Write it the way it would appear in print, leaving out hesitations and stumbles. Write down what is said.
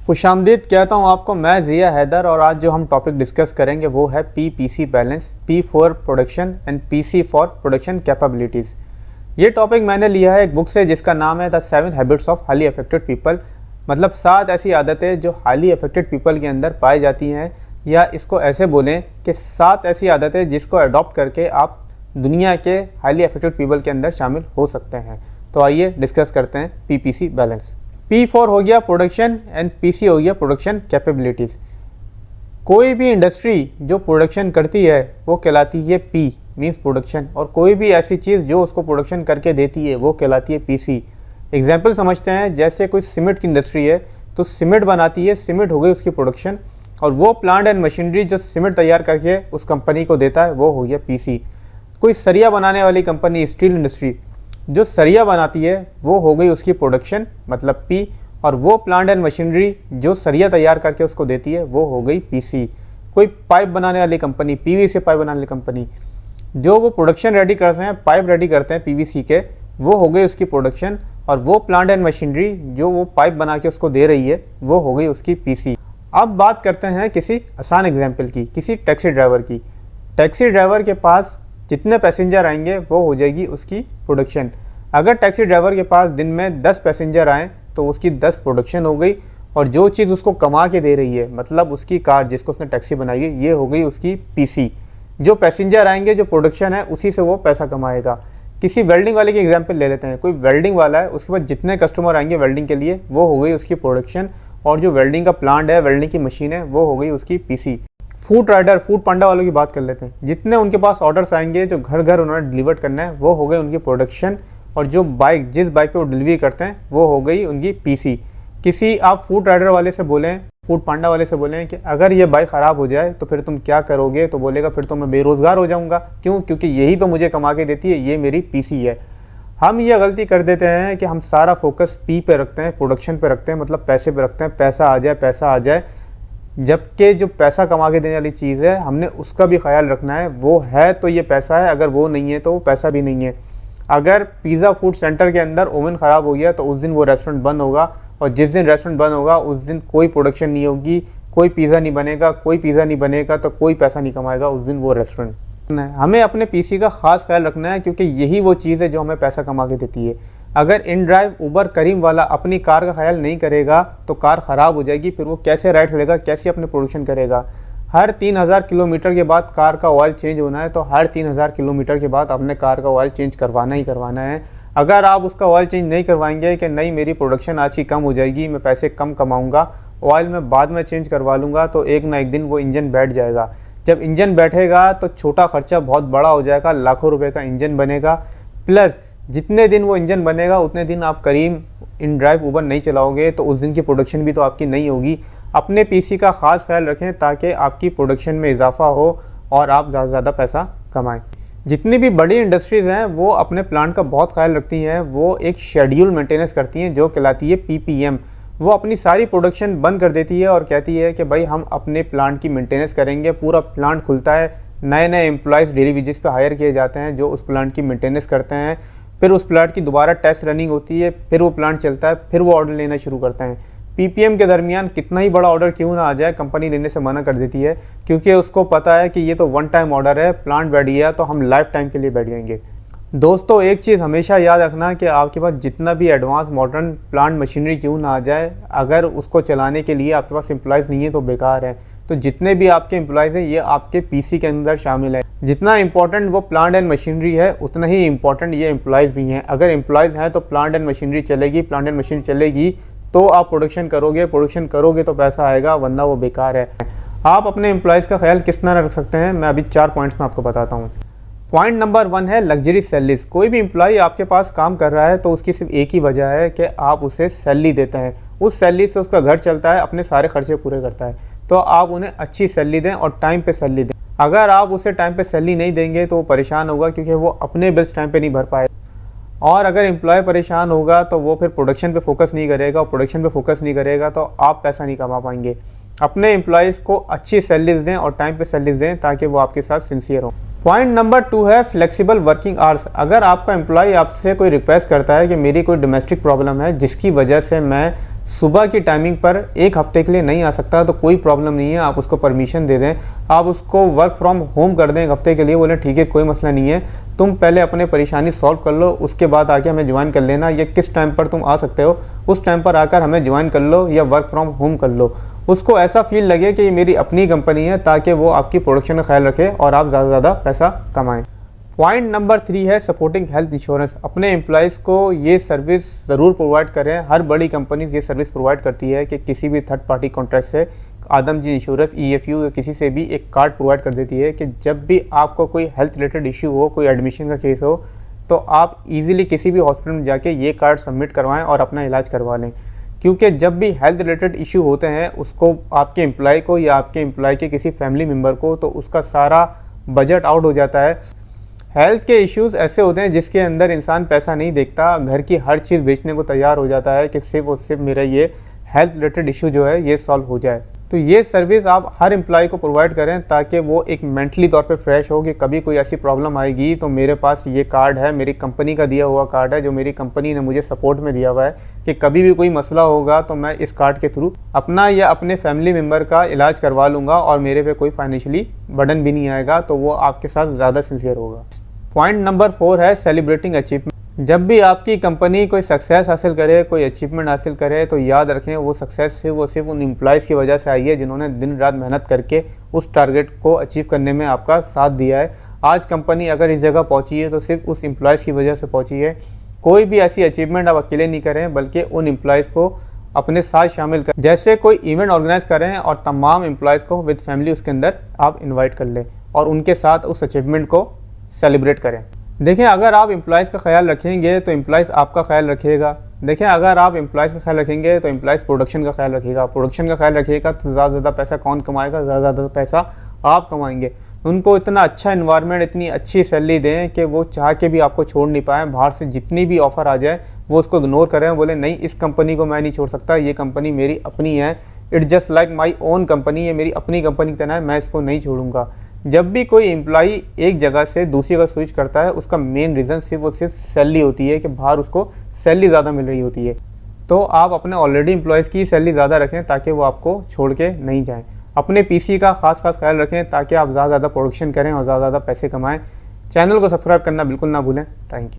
खुशामदीद कहता हूँ आपको, मैं ज़िया हैदर और आज जो हम टॉपिक डिस्कस करेंगे वो है PPC balance, P for production and PC for production capabilities. ये टॉपिक मैंने लिया है एक बुक से जिसका नाम है the 7 habits of highly affected people, मतलब 7 ऐसी आदतें जो हाईली अफेक्टेड पीपल के अंदर पाई जाती हैं, या इसको ऐसे बोलें कि 7 ऐसी आदतें जिसको अडॉप्ट करके आप दुनिया के हाईली अफेक्टेड पीपल के अंदर शामिल हो सकते हैं। तो आइए डिस्कस करते हैं पीपीसी बैलेंस। P4 हो गया प्रोडक्शन एंड PC हो गया प्रोडक्शन कैपेबिलिटीज़। कोई भी इंडस्ट्री जो प्रोडक्शन करती है वो कहलाती है P मीन्स प्रोडक्शन, और कोई भी ऐसी चीज़ जो उसको प्रोडक्शन करके देती है वो कहलाती है PC। एग्जाम्पल समझते हैं, जैसे कोई सीमेंट की इंडस्ट्री है तो सीमेंट बनाती है, सीमेंट हो गई उसकी प्रोडक्शन, और वो प्लांट एंड मशीनरी जो सीमेंट तैयार करके उस कंपनी को देता है वो हो गया PC। कोई सरिया बनाने वाली कंपनी, स्टील इंडस्ट्री, जो सरिया बनाती है वो हो गई उसकी प्रोडक्शन मतलब P, और वो प्लांट एंड मशीनरी जो सरिया तैयार करके उसको देती है वो हो गई PC। कोई पाइप बनाने वाली कंपनी, PVC पाइप बनाने वाली कंपनी, जो वो प्रोडक्शन रेडी करते हैं, पाइप रेडी करते हैं PVC के, वो हो गई उसकी प्रोडक्शन, और वो प्लांट एंड मशीनरी जो वो पाइप बना के उसको दे रही है वो हो गई उसकी PC। अब बात करते हैं किसी आसान एग्जाम्पल की, किसी टैक्सी ड्राइवर की। टैक्सी ड्राइवर के पास जितने पैसेंजर आएंगे वो हो जाएगी उसकी प्रोडक्शन। अगर टैक्सी ड्राइवर के पास दिन में 10 पैसेंजर आएँ तो उसकी 10 प्रोडक्शन हो गई, और जो चीज़ उसको कमा के दे रही है मतलब उसकी कार जिसको उसने टैक्सी बनाई है ये हो गई उसकी PC। जो पैसेंजर आएंगे, जो प्रोडक्शन है, उसी से वो पैसा कमाएगा। किसी वेल्डिंग वाले की एग्जाम्पल ले लेते हैं। कोई वेल्डिंग वाला है, उसके बाद जितने कस्टमर आएंगे वेल्डिंग के लिए वो हो गई उसकी प्रोडक्शन, और जो वेल्डिंग का प्लांट है, वेल्डिंग की मशीन है, वो हो गई उसकी PC। फूड राइडर, फूड पांडा वालों की बात कर लेते हैं। जितने उनके पास ऑर्डर्स आएंगे, जो घर घर उन्होंने डिलीवर करना है, वो हो गई उनकी प्रोडक्शन, और जो बाइक, जिस बाइक पे वो डिलीवरी करते हैं वो हो गई उनकी PC। किसी आप फूड राइडर वाले से बोलें, फूड पांडा वाले से बोलें कि अगर ये बाइक ख़राब हो जाए तो फिर तुम क्या करोगे, तो बोलेगा फिर तो मैं बेरोज़गार हो जाऊंगा। क्यों? क्योंकि यही तो मुझे कमा के देती है, ये मेरी PC है। हम ये गलती कर देते हैं कि हम सारा फोकस P पे रखते हैं, प्रोडक्शन पे रखते हैं, मतलब पैसे पे रखते हैं, पैसा आ जाए, पैसा आ जाए, जबकि जो पैसा कमा के देने वाली चीज़ है हमने उसका भी ख्याल रखना है। वो है तो ये पैसा है, अगर वो नहीं है तो वो पैसा भी नहीं है। अगर पिज़्ज़ा फूड सेंटर के अंदर ओवन ख़राब हो गया तो उस दिन वो रेस्टोरेंट बंद होगा, और जिस दिन रेस्टोरेंट बंद होगा उस दिन कोई प्रोडक्शन नहीं होगी, कोई पिज़्ज़ा नहीं बनेगा, कोई पिज़्ज़ा नहीं बनेगा तो कोई पैसा नहीं कमाएगा उस दिन वो रेस्टोरेंट। हमें अपने PC का ख़ास ख्याल रखना है, क्योंकि यही वो चीज़ है जो हमें पैसा कमा के देती है। अगर इनड्राइव उबर करीम वाला अपनी कार का ख्याल नहीं करेगा तो कार ख़राब हो जाएगी, फिर वो कैसे राइड लेगा, कैसे अपने प्रोडक्शन करेगा। हर 3000 किलोमीटर के बाद कार का ऑयल चेंज होना है, तो हर 3000 किलोमीटर के बाद अपने कार का ऑयल चेंज करवाना ही करवाना है। अगर आप उसका ऑयल चेंज नहीं करवाएंगे कि नहीं मेरी प्रोडक्शन आज ही कम हो जाएगी, मैं पैसे कम कमाऊँगा, ऑयल मैं बाद में चेंज करवा लूँगा, तो एक ना एक दिन वो इंजन बैठ जाएगा। जब इंजन बैठेगा तो छोटा खर्चा बहुत बड़ा हो जाएगा, लाखों रुपए का इंजन बनेगा, प्लस जितने दिन वो इंजन बनेगा उतने दिन आप करीम इनड्राइव उबर नहीं चलाओगे, तो उस दिन की प्रोडक्शन भी तो आपकी नहीं होगी। अपने PC का ख़ास ख्याल रखें ताकि आपकी प्रोडक्शन में इजाफा हो और आप ज़्यादा से ज़्यादा पैसा कमाएं। जितनी भी बड़ी इंडस्ट्रीज़ हैं वो अपने प्लांट का बहुत ख्याल रखती हैं। वो एक शेड्यूल मेंटेनेंस करती हैं जो कहलाती है PPM। वो अपनी सारी प्रोडक्शन बंद कर देती है और कहती है कि भाई हम अपने प्लांट की मेंटेनेंस करेंगे। पूरा प्लांट खुलता है, नए नए एम्प्लॉयज़ डेली वेजेस पे हायर किए जाते हैं जो उस प्लांट की मेंटेनेंस करते हैं। फिर उस प्लांट की दोबारा टेस्ट रनिंग होती है, फिर वो प्लांट चलता है, फिर वो ऑर्डर लेना शुरू करते हैं। PPM के दरमियान कितना ही बड़ा ऑर्डर क्यों ना आ जाए, कंपनी लेने से मना कर देती है, क्योंकि उसको पता है कि ये तो वन टाइम ऑर्डर है, प्लांट बैठ गया तो हम लाइफ टाइम के लिए बैठ जाएंगे। दोस्तों, एक चीज़ हमेशा याद रखना कि आपके पास जितना भी एडवांस मॉडर्न प्लांट मशीनरी क्यों ना आ जाए, अगर उसको चलाने के लिए आपके पास एम्प्लॉयज़ नहीं है तो बेकार है। तो जितने भी आपके एम्प्लॉयज़ हैं ये आपके PC के अंदर शामिल है। जितना इंपॉर्टेंट वो प्लांट एंड मशीनरी है उतना ही इंपॉर्टेंट ये एम्प्लॉयज़ भी हैं। अगर एम्प्लॉयज़ हैं तो प्लांट एंड मशीनरी चलेगी, प्लांट एंड मशीनरी चलेगी तो आप प्रोडक्शन करोगे तो पैसा आएगा, वरना वो बेकार है। आप अपने एम्प्लॉयज़ का ख्याल किस तरह रख सकते हैं, मैं अभी 4 पॉइंट्स में आपको बताता हूँ। पॉइंट नंबर 1 है लग्जरी सैलरीज। कोई भी एम्प्लॉय आपके पास काम कर रहा है तो उसकी सिर्फ एक ही वजह है कि आप उसे सैलरी देते हैं। उस सैलरी से उसका घर चलता है, अपने सारे खर्चे पूरे करता है, तो आप उन्हें अच्छी सैलरी दें और टाइम पे सैलरी दें। अगर आप उसे टाइम पे सैलरी नहीं देंगे तो वो परेशान होगा, क्योंकि वो अपने बिल्स टाइम पे नहीं भर पाए। और अगर एम्प्लॉय परेशान होगा तो वो फिर प्रोडक्शन पे फोकस नहीं करेगा, और प्रोडक्शन पे फोकस नहीं करेगा तो आप पैसा नहीं कमा पाएंगे। अपने एम्प्लॉयज़ को अच्छी सैलरीज दें और टाइम पे सैलरीज दें ताकि वो आपके साथ सिंसियर हो। पॉइंट नंबर 2 है फ्लेक्सिबल वर्किंग आवर्स। अगर आपका एम्प्लॉय आपसे कोई रिक्वेस्ट करता है कि मेरी कोई डोमेस्टिक प्रॉब्लम है जिसकी वजह से मैं सुबह की टाइमिंग पर एक हफ्ते के लिए नहीं आ सकता तो कोई प्रॉब्लम नहीं है, आप उसको परमिशन दे दें, आप उसको वर्क फ्रॉम होम कर दें एक हफ्ते के लिए, बोलें ठीक है कोई मसला नहीं है, तुम पहले अपने परेशानी सॉल्व कर लो, उसके बाद आके हमें ज्वाइन कर लेना, या किस टाइम पर तुम आ सकते हो उस टाइम पर आकर हमें ज्वाइन कर लो या वर्क फ्रॉम होम कर लो। उसको ऐसा फील लगे कि ये मेरी अपनी कंपनी है, ताकि वो आपकी प्रोडक्शन का ख्याल रखे और आप ज़्यादा से ज़्यादा पैसा कमाएं। पॉइंट नंबर 3 है सपोर्टिंग हेल्थ इंश्योरेंस। अपने एम्प्लॉयज़ को ये सर्विस ज़रूर प्रोवाइड करें। हर बड़ी कंपनीज ये सर्विस प्रोवाइड करती है कि किसी भी थर्ड पार्टी कॉन्ट्रैक्ट से आदमजी इंश्योरेंस, EFU या किसी से भी एक कार्ड प्रोवाइड कर देती है कि जब भी आपको कोई हेल्थ रिलेटेड इशू हो, कोई एडमिशन का केस हो, तो आप इजीली किसी भी हॉस्पिटल में जाके ये कार्ड सबमिट करवाएं और अपना इलाज करवा लें। क्योंकि जब भी हेल्थ रिलेटेड इशू होते हैं उसको आपके एम्प्लॉय को या आपके एम्प्लॉय के किसी फैमिली मेम्बर को, तो उसका सारा बजट आउट हो जाता है। हेल्थ के इश्यूज़ ऐसे होते हैं जिसके अंदर इंसान पैसा नहीं देखता, घर की हर चीज़ बेचने को तैयार हो जाता है कि सिर्फ और सिर्फ मेरा ये हेल्थ रिलेटेड इशू जो है ये सॉल्व हो जाए। तो ये सर्विस आप हर एम्प्लॉय को प्रोवाइड करें ताकि वो एक मेंटली तौर पे फ्रेश हो कि कभी कोई ऐसी प्रॉब्लम आएगी तो मेरे पास ये कार्ड है, मेरी कंपनी का दिया हुआ कार्ड है, जो मेरी कंपनी ने मुझे सपोर्ट में दिया हुआ है कि कभी भी कोई मसला होगा तो मैं इस कार्ड के थ्रू अपना या अपने फैमिली मेम्बर का इलाज करवा लूँगा और मेरे पे कोई फाइनेंशियली बर्डन भी नहीं आएगा, तो वो आपके साथ ज़्यादा सिंसियर होगा। पॉइंट नंबर 4 है सेलिब्रेटिंग अचीवमेंट। जब भी आपकी कंपनी कोई सक्सेस हासिल करे, कोई अचीवमेंट हासिल करे, तो याद रखें वो सक्सेस सिर्फ उन एम्प्लॉयज़ की वजह से आई है जिन्होंने दिन रात मेहनत करके उस टारगेट को अचीव करने में आपका साथ दिया है। आज कंपनी अगर इस जगह पहुंची है तो सिर्फ उस एम्प्लॉयज़ की वजह से पहुंची है। कोई भी ऐसी अचीवमेंट आप अकेले नहीं करें, बल्कि उन एम्प्लॉयज़ को अपने साथ शामिल कर, जैसे कोई इवेंट ऑर्गेनाइज करें और तमाम एम्प्लॉयज़ को विद फैमिली उसके अंदर आप इन्वाइट कर लें और उनके साथ उस अचीवमेंट को सेलिब्रेट करें। देखें, अगर आप एम्प्लॉयज़ का ख्याल रखेंगे तो एम्प्लॉयज़ आपका ख्याल रखेगा। देखें, अगर आप एम्प्लॉयज़ का ख्याल रखेंगे तो एम्प्लॉयज़ प्रोडक्शन का ख्याल रखेगा, प्रोडक्शन का ख्याल रखिएगा तो ज़्यादा से ज़्यादा पैसा कौन कमाएगा, ज़्यादा से ज़्यादा पैसा आप कमाएंगे। उनको इतना अच्छा इन्वायरमेंट, इतनी अच्छी सैलरी दें कि वो चाह के भी आपको छोड़ नहीं पाएँ। बाहर से जितनी भी ऑफ़र आ जाए वो उसको इग्नोर करें, बोले नहीं इस कंपनी को मैं नहीं छोड़ सकता, ये कंपनी मेरी अपनी है, it's just like my own company, ये मेरी अपनी कंपनी की तरह है, मैं इसको नहीं छोड़ूंगा। जब भी कोई एम्प्लॉई एक जगह से दूसरी जगह स्विच करता है उसका मेन रीज़न सिर्फ और सिर्फ सैलरी होती है कि बाहर उसको सैलरी ज़्यादा मिल रही होती है। तो आप अपने ऑलरेडी एम्प्लॉयज़ की सैलरी ज़्यादा रखें ताकि वो आपको छोड़ के नहीं जाएं। अपने पीसी का खास ख्याल रखें ताकि आप ज़्यादा प्रोडक्शन करें और ज़्यादा पैसे कमाएं। चैनल को सब्सक्राइब करना बिल्कुल ना भूलें। Thank you.